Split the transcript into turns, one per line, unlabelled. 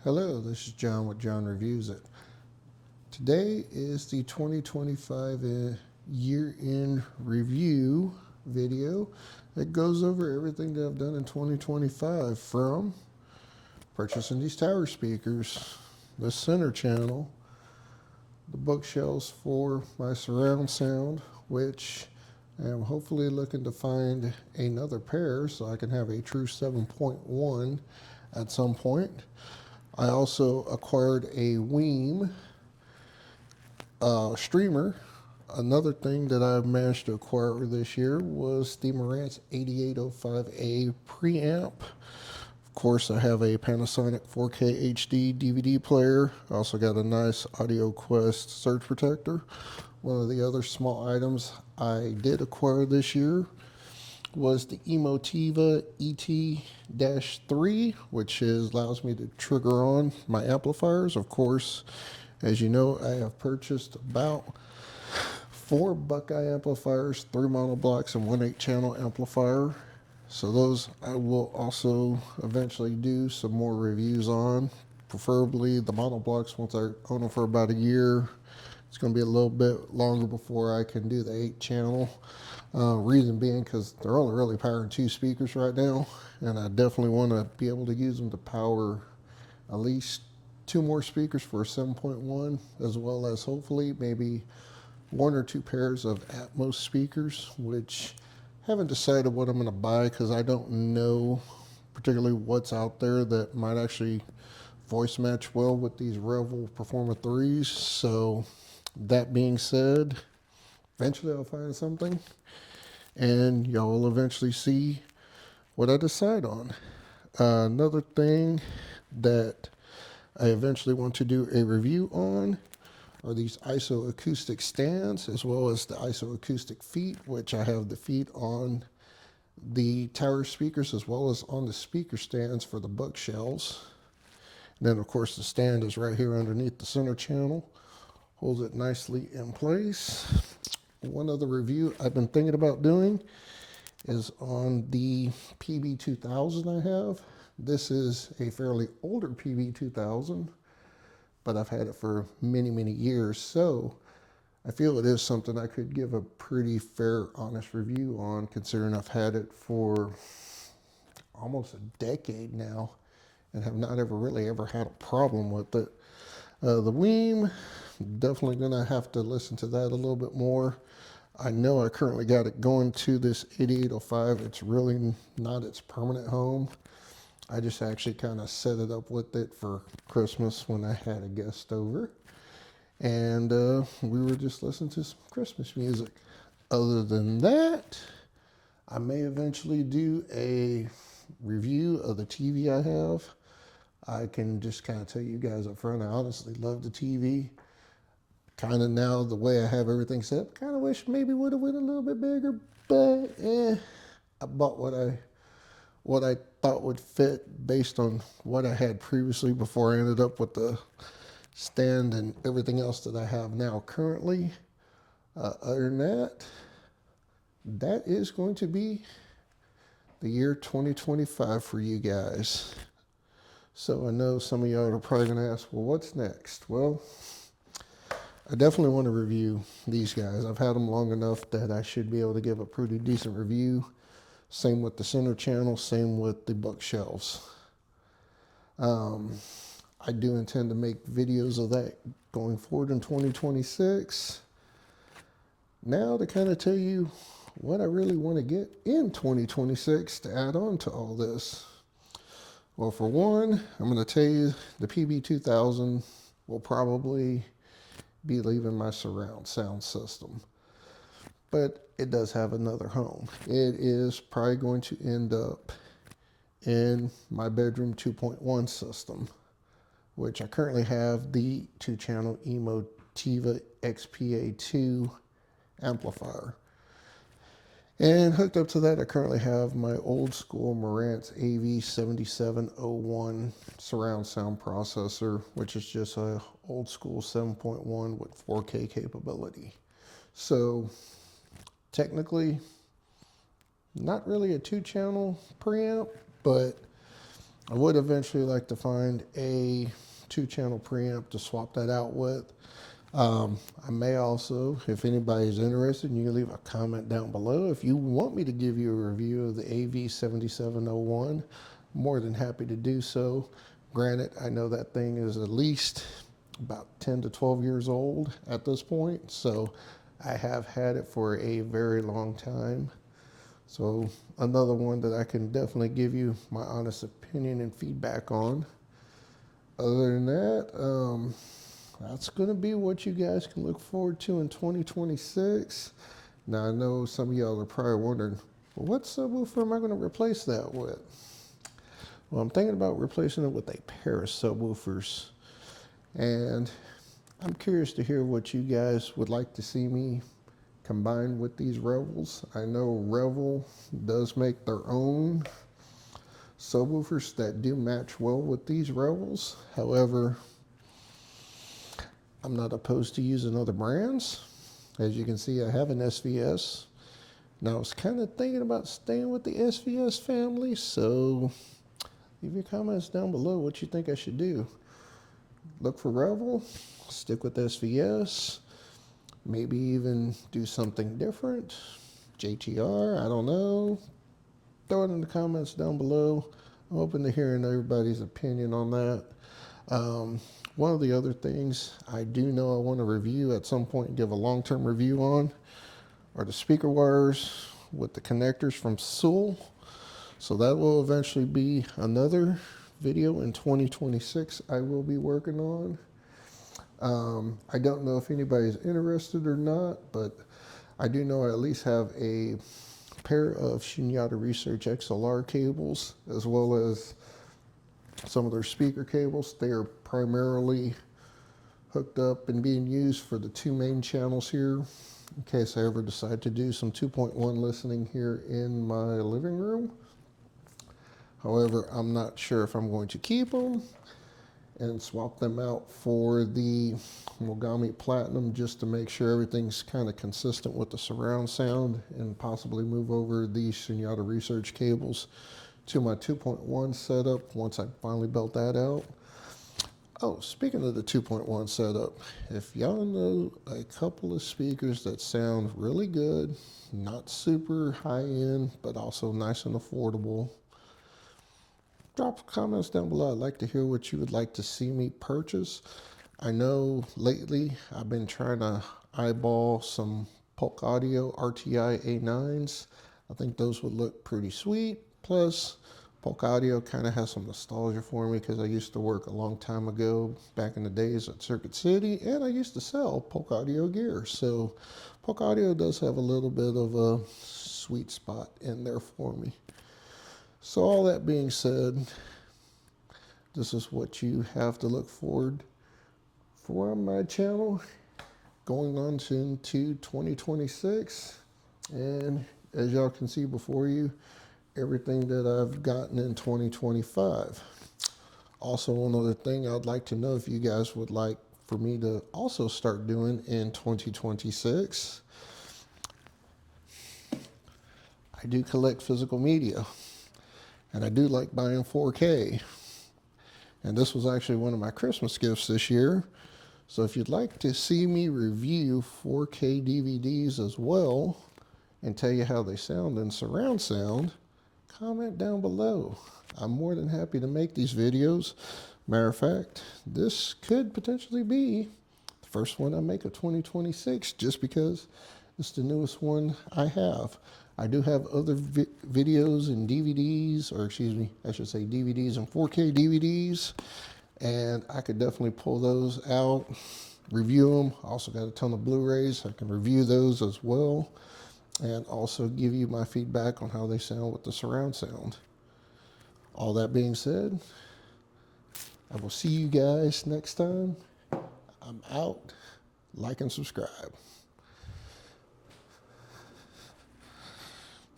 Hello, this is John with John Reviews It. Today is the 2025 year-end review video that goes over everything that I've done in 2025, from purchasing these tower speakers, the center channel, the bookshelves for my surround sound, which I'm hopefully looking to find another pair so I can have a true 7.1 at some point. I also acquired a Weem streamer. Another thing that I managed to acquire this year was the Marantz 8805A preamp. Of course, I have a Panasonic 4K HD DVD player. I also got a nice AudioQuest surge protector. One of the other small items I did acquire this year was the Emotiva ET-3, which allows me to trigger on my amplifiers. Of course, as you know, I have purchased about 4 Buckeye amplifiers, 3 monoblocks, and 1 8-channel amplifier. So those I will also eventually do some more reviews on, preferably the monoblocks once I own them for about a year. It's going to be a little bit longer before I can do the 8-channel. Reason being because they're only really powering 2 speakers right now, and I definitely want to be able to use them to power at least 2 more speakers for a 7.1, as well as hopefully maybe 1 or 2 pairs of Atmos speakers, which haven't decided what I'm going to buy because I don't know particularly what's out there that might actually voice match well with these Revel Performa3s. So that being said, eventually I'll find something, and y'all will eventually see what I decide on. Another thing that I eventually want to do a review on are these ISOAcoustic stands, as well as the ISOacoustic feet, which I have the feet on the tower speakers as well as on the speaker stands for the bookshelves. And then of course the stand is right here underneath the center channel, holds it nicely in place. One other review I've been thinking about doing is on the PB2000 I have. This is a fairly older PB2000, but I've had it for many, many years. So I feel it is something I could give a pretty fair, honest review on, considering I've had it for almost a decade now and have not really ever had a problem with it. The Weem, definitely gonna have to listen to that a little bit more. I know I currently got it going to this 8805. It's really not its permanent home. I just actually kind of set it up with it for Christmas when I had a guest over. And we were just listening to some Christmas music. Other than that, I may eventually do a review of the TV I have. I can just kind of tell you guys up front, I honestly love the TV. Kind of now, the way I have everything set up, kind of wish maybe would have went a little bit bigger, but I bought what I thought would fit based on what I had previously before I ended up with the stand and everything else that I have now currently. Other than that, that is going to be the year 2025 for you guys. So I know some of y'all are probably going to ask, well, what's next? Well, I definitely want to review these guys. I've had them long enough that I should be able to give a pretty decent review. Same with the center channel, same with the bookshelves. I do intend to make videos of that going forward in 2026. Now to kind of tell you what I really want to get in 2026 to add on to all this. Well, for one, I'm going to tell you the PB2000 will probably be leaving my surround sound system, but it does have another home. It is probably going to end up in my bedroom 2.1 system, which I currently have the 2-channel Emotiva XPA2 amplifier. And hooked up to that, I currently have my old school Marantz AV7701 surround sound processor, which is just a old school 7.1 with 4K capability. So technically, not really a 2-channel preamp, but I would eventually like to find a 2-channel preamp to swap that out with. I may also, if anybody's interested, you can leave a comment down below. If you want me to give you a review of the AV7701, more than happy to do so. Granted, I know that thing is at least about 10 to 12 years old at this point, so I have had it for a very long time. So another one that I can definitely give you my honest opinion and feedback on. Other than that, that's going to be what you guys can look forward to in 2026. Now, I know some of y'all are probably wondering, well, what subwoofer am I going to replace that with? Well, I'm thinking about replacing it with a pair of subwoofers. And I'm curious to hear what you guys would like to see me combine with these Revels. I know Revel does make their own subwoofers that do match well with these Revels. However, I'm not opposed to using other brands. As you can see, I have an SVS. Now, I was kind of thinking about staying with the SVS family, so leave your comments down below what you think I should do. Look for Revel, stick with SVS, maybe even do something different. JTR, I don't know. Throw it in the comments down below. I'm open to hearing everybody's opinion on that. One of the other things I do know I want to review at some point and give a long-term review on are the speaker wires with the connectors from Sewell. So that will eventually be another video in 2026 I will be working on. I don't know if anybody's interested or not, but I do know I at least have a pair of Shunyata Research XLR cables, as well as some of their speaker cables. They are primarily hooked up and being used for the 2 main channels here, in case I ever decide to do some 2.1 listening here in my living room. However, I'm not sure if I'm going to keep them and swap them out for the Mogami Platinum, just to make sure everything's kind of consistent with the surround sound, and possibly move over these Shunyata Research cables to my 2.1 setup once I finally built that out. Oh, speaking of the 2.1 setup, if y'all know a couple of speakers that sound really good, not super high end, but also nice and affordable, drop comments down below. I'd like to hear what you would like to see me purchase. I know lately I've been trying to eyeball some Polk Audio RTI A9s. I think those would look pretty sweet. Plus, Polk Audio kind of has some nostalgia for me because I used to work a long time ago, back in the days at Circuit City, and I used to sell Polk Audio gear. So Polk Audio does have a little bit of a sweet spot in there for me. So all that being said, this is what you have to look forward for my channel going on into 2026. And as y'all can see before you, everything that I've gotten in 2025. Also, one other thing I'd like to know if you guys would like for me to also start doing in 2026. I do collect physical media, and I do like buying 4K. And this was actually one of my Christmas gifts this year. So if you'd like to see me review 4K DVDs as well and tell you how they sound in surround sound, comment down below. I'm more than happy to make these videos. Matter of fact, this could potentially be the first one I make of 2026, just because it's the newest one I have. I do have other videos and DVDs, or excuse me, I should say DVDs and 4K DVDs, and I could definitely pull those out, review them. I also got a ton of Blu-rays. I can review those as well, and also give you my feedback on how they sound with the surround sound. All that being said, I will see you guys next time. I'm out. Like and subscribe.